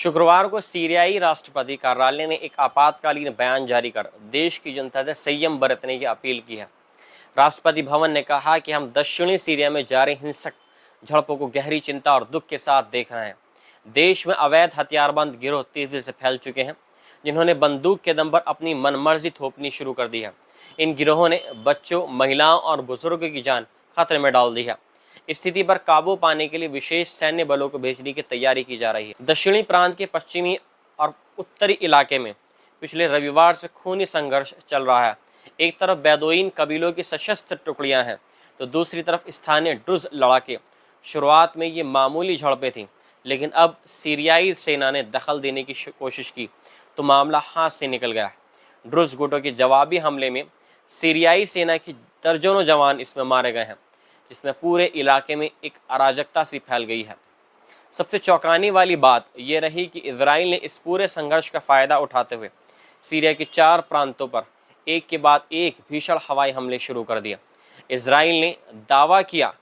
शुक्रवार को सीरियाई राष्ट्रपति कार्यालय ने एक आपातकालीन बयान जारी कर देश की जनता से संयम बरतने की अपील की है। राष्ट्रपति भवन ने कहा कि हम दक्षिणी सीरिया में जारी हिंसक झड़पों को गहरी चिंता और दुख के साथ देख रहे हैं। देश में अवैध हथियारबंद गिरोह तेजी से फैल चुके हैं, जिन्होंने बंदूक के दम पर अपनी मनमर्जी थोपनी शुरू कर दी है। इन गिरोहों ने बच्चों, महिलाओं और बुजुर्गों की जान खतरे में डाल दी है। स्थिति पर काबू पाने के लिए विशेष सैन्य बलों को भेजने की तैयारी की जा रही है। दक्षिणी प्रांत के पश्चिमी और उत्तरी इलाके में पिछले रविवार से खूनी संघर्ष चल रहा है। एक तरफ बेदुइन कबीलों की सशस्त्र टुकड़ियां हैं, तो दूसरी तरफ स्थानीय ड्रुज लड़ाके। शुरुआत में ये मामूली झड़पें थीं, लेकिन अब सीरियाई सेना ने दखल देने की कोशिश की तो मामला हाथ से निकल गया। ड्रुज गुटों के जवाबी हमले में सीरियाई सेना की दर्जनों जवान इसमें मारे गए हैं, जिसमें पूरे इलाके में एक अराजकता सी फैल गई है। सबसे चौंकाने वाली बात यह रही कि इजराइल ने इस पूरे संघर्ष का फ़ायदा उठाते हुए सीरिया के 4 प्रांतों पर एक के बाद एक भीषण हवाई हमले शुरू कर दिया। इजराइल ने दावा किया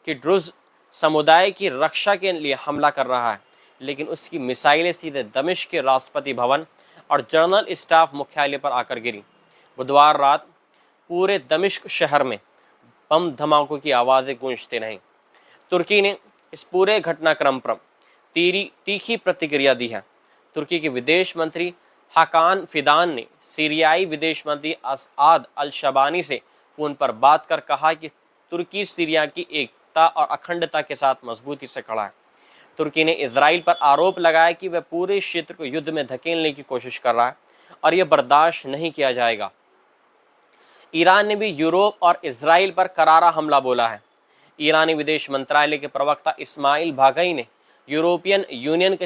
कि ड्रुज समुदाय की रक्षा के लिए हमला कर रहा है, लेकिन उसकी मिसाइलें सीधे दमिश्क के राष्ट्रपति भवन और जनरल स्टाफ मुख्यालय पर आकर गिरी। बुधवार रात पूरे दमिश्क शहर में बम धमाकों की आवाज़ें गूंजती रहीं। तुर्की ने इस पूरे घटनाक्रम पर तीखी प्रतिक्रिया दी है। तुर्की के विदेश मंत्री हाकान फिदान ने सीरियाई विदेश मंत्री असआद अल-शबानी से फ़ोन पर बात कर कहा कि तुर्की सीरिया की एकता और अखंडता के साथ मजबूती से खड़ा है। तुर्की ने इजराइल पर आरोप लगाया कि वह पूरे क्षेत्र को युद्ध में धकेलने की कोशिश कर रहा है और यह बर्दाश्त नहीं किया जाएगा। ईरान ने भी यूरोप और इजराइल पर करारा हमला बोला है। ईरानी विदेश मंत्रालय के प्रवक्ता इस्माइल बाघई ने यूरोपियन यूनियन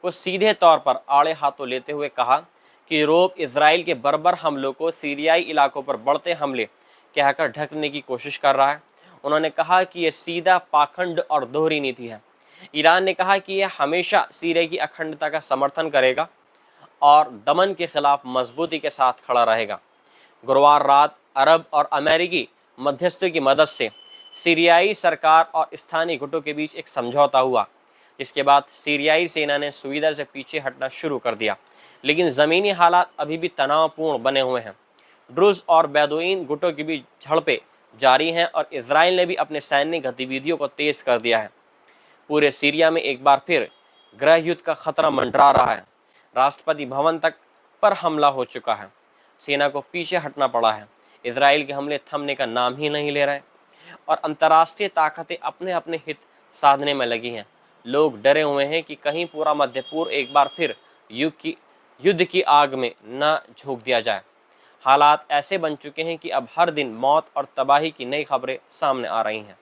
को सीधे तौर पर आड़े हाथों लेते हुए कहा कि यूरोप इजराइल के बर्बर हमलों को सीरियाई इलाकों पर बढ़ते हमले कहकर ढकने की कोशिश कर रहा है। उन्होंने कहा कि यह सीधा पाखंड और दोहरी नीति है। ईरान ने कहा कि यह हमेशा सीरिया की अखंडता का समर्थन करेगा और दमन के खिलाफ मजबूती के साथ खड़ा रहेगा। गुरुवार रात अरब और अमेरिकी मध्यस्थों की मदद से सीरियाई सरकार और स्थानीय गुटों के बीच एक समझौता हुआ, जिसके बाद सीरियाई सेना ने सुविधा से पीछे हटना शुरू कर दिया, लेकिन ज़मीनी हालात अभी भी तनावपूर्ण बने हुए हैं। ड्रुज और बेदुइन गुटों के बीच झड़पें जारी हैं और इजराइल ने भी अपने सैन्य गतिविधियों को तेज़ कर दिया है। पूरे सीरिया में एक बार फिर गृह युद्ध का खतरा मंडरा रहा है। राष्ट्रपति भवन तक पर हमला हो चुका है। सेना को पीछे हटना पड़ा है। इजराइल के हमले थमने का नाम ही नहीं ले रहे और अंतर्राष्ट्रीय ताकतें अपने अपने हित साधने में लगी हैं। लोग डरे हुए हैं कि कहीं पूरा मध्य पूर्व एक बार फिर युद्ध की आग में न झोंक दिया जाए। हालात ऐसे बन चुके हैं कि अब हर दिन मौत और तबाही की नई खबरें सामने आ रही हैं।